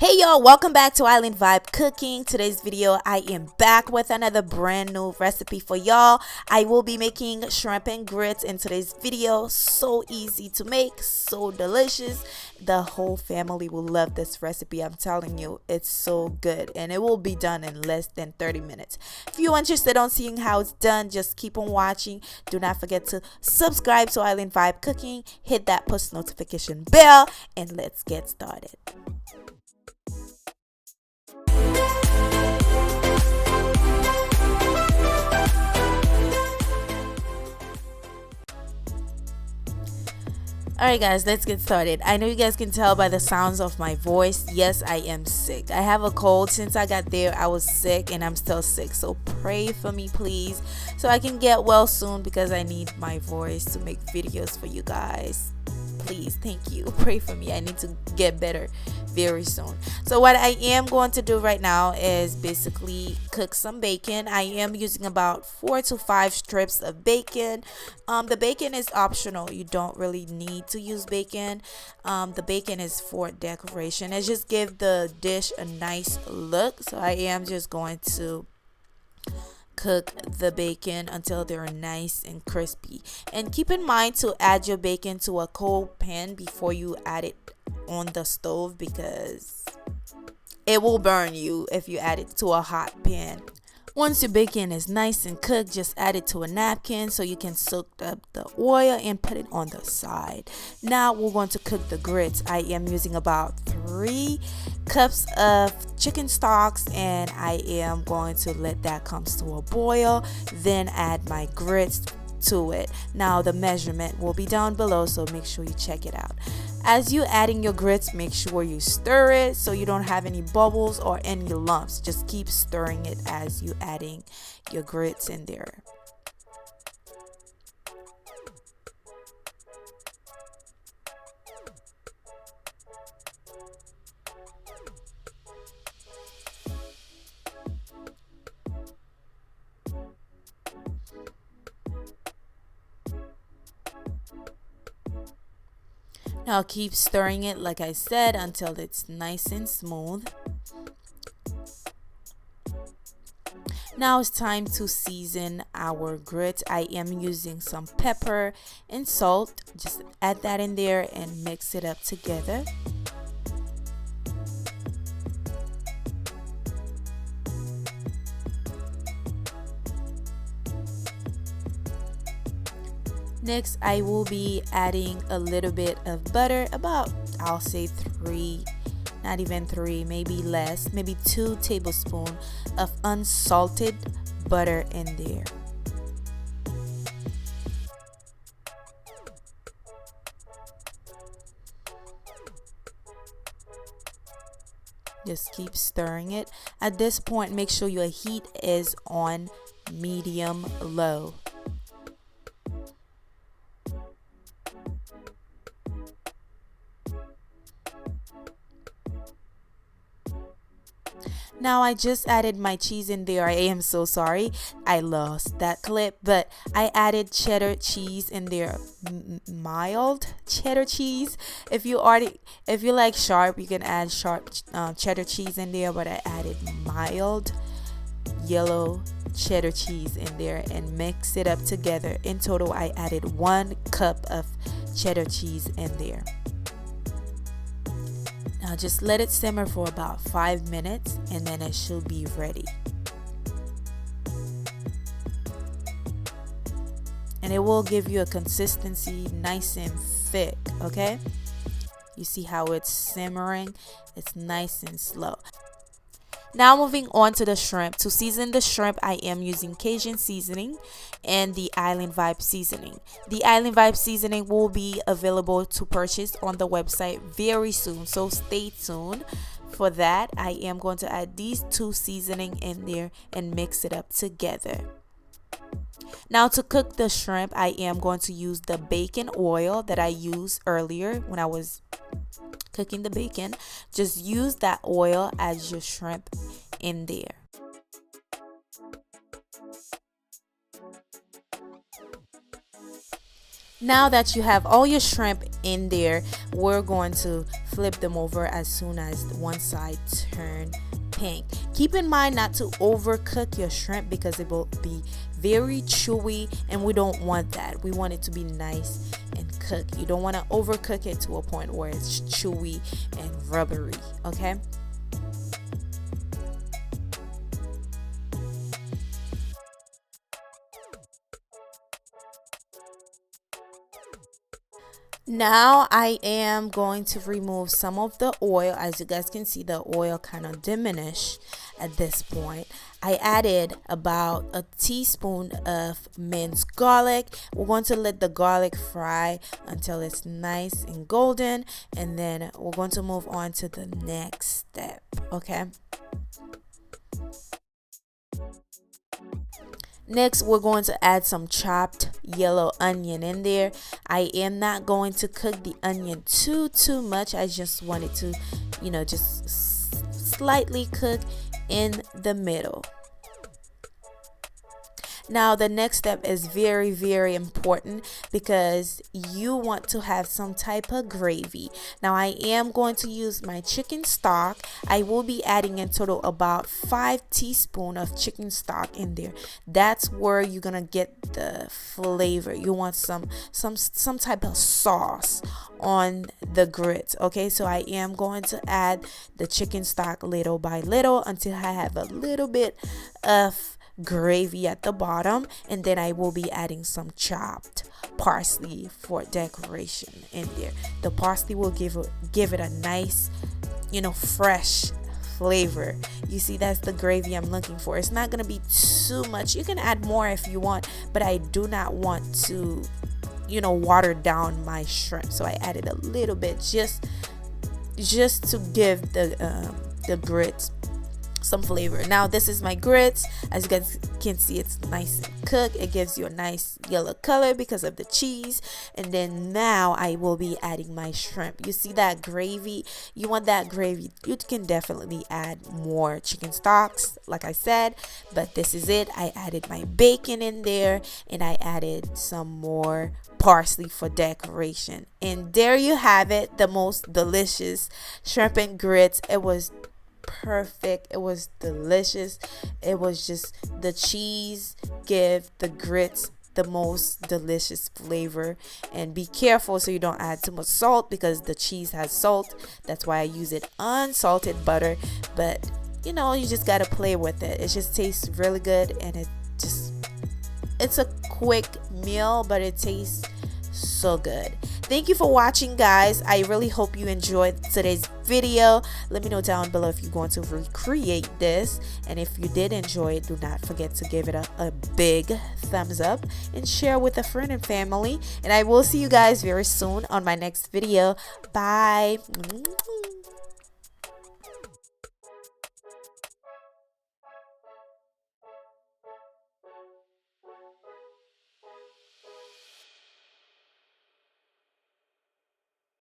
Hey y'all, welcome back to Island Vibe Cooking. Today's video, I am back with another brand new recipe for y'all. I will be making shrimp and grits in today's video. So easy to make, so delicious. The whole family will love this recipe. I'm telling you, it's so good and it will be done in less than 30 minutes. If you're interested on seeing how it's done, just keep on watching. Do not forget to subscribe to Island Vibe Cooking, hit that post notification bell, and let's get started. Alright guys, let's get started. I know you guys can tell by the sounds of my voice. Yes, I am sick. I have a cold. Since I got there, I was sick and I'm still sick. So pray for me, please, so I can get well soon because I need my voice to make videos for you guys. Please, thank you. Pray for me. I need to get better very soon. So what I am going to do right now is basically cook some bacon. I am using about 4 to 5 strips of bacon. The bacon is optional. You don't really need to use bacon. The bacon is for decoration. It just gives the dish a nice look. So I am just going to cook the bacon until they're nice and crispy, and keep in mind to add your bacon to a cold pan before you add it on the stove because it will burn you if you add it to a hot pan. Once your bacon is nice and cooked, just add it to a napkin so you can soak up the oil and put it on the side. Now we're going to cook the grits. I am using about 3 cups of chicken stocks and I am going to let that come to a boil, then add my grits to it. Now the measurement will be down below, so make sure you check it out. As you adding your grits, make sure you stir it so you don't have any bubbles or any lumps. Just keep stirring it as you adding your grits in there. Now keep stirring it, like I said, until it's nice and smooth. Now it's time to season our grits. I am using some pepper and salt. Just add that in there and mix it up together. Next, I will be adding a little bit of butter, about, I'll say 3, not even 3, maybe less, maybe 2 tablespoons of unsalted butter in there. Just keep stirring it. At this point, make sure your heat is on medium low. Now I just added my cheese in there. I am so sorry, I lost that clip, but I added cheddar cheese in there, mild cheddar cheese. If you like sharp, you can add sharp cheddar cheese in there, but I added mild yellow cheddar cheese in there and mix it up together. In total, I added 1 cup of cheddar cheese in there. Now just let it simmer for about 5 minutes and then it should be ready. And it will give you a consistency nice and thick, okay? You see how it's simmering? It's nice and slow. Now moving on to the shrimp. To season the shrimp, I am using Cajun seasoning and the Island Vibe seasoning. The Island Vibe seasoning will be available to purchase on the website very soon, so stay tuned for that. I am going to add these 2 seasoning in there and mix it up together. Now to cook the shrimp, I am going to use the bacon oil that I used earlier when I was cooking the bacon. Just use that oil as your shrimp in there. Now that you have all your shrimp in there, we're going to flip them over as soon as one side turn pink. Keep in mind not to overcook your shrimp because it will be very chewy, and we don't want that. We want it to be nice and cooked. You don't want to overcook it to a point where it's chewy and rubbery, okay? Now I am going to remove some of the oil. As you guys can see, the oil kind of diminished at this point. I added about a teaspoon of minced garlic. We're going to let the garlic fry until it's nice and golden, and then we're going to move on to the next step, okay? Next, we're going to add some chopped yellow onion in there. I am not going to cook the onion too much. I just want it to, just slightly cook in the middle. Now the next step is very important because you want to have some type of gravy. Now I am going to use my chicken stock. I will be adding in total about 5 teaspoons of chicken stock in there. That's where you're gonna get the flavor. You want some type of sauce on the grits. Okay, so I am going to add the chicken stock little by little until I have a little bit of gravy at the bottom, and then I will be adding some chopped parsley for decoration in there. The parsley will give it a nice, fresh flavor. You see, that's the gravy I'm looking for. It's not gonna be too much. You can add more if you want, but I do not want to water down my shrimp, so I added a little bit just to give the grits some flavor. Now this is my grits. As you guys can see, it's nice and cooked. It gives you a nice yellow color because of the cheese. And then now I will be adding my shrimp. You see that gravy? You want that gravy. You can definitely add more chicken stocks, like I said, but this is it. I added my bacon in there, and I added some more parsley for decoration. And there you have it, the most delicious shrimp and grits. It was perfect. It was delicious. It was just the cheese give the grits the most delicious flavor. And be careful so you don't add too much salt because the cheese has salt. That's why I use it unsalted butter. But you just gotta play with it. It just tastes really good, and it's a quick meal, but it tastes so good. Thank you for watching, guys. I really hope you enjoyed today's video. Let me know down below if you're going to recreate this, and if you did enjoy it, do not forget to give it a big thumbs up and share with a friend and family. And I will see you guys very soon on my next video. Bye.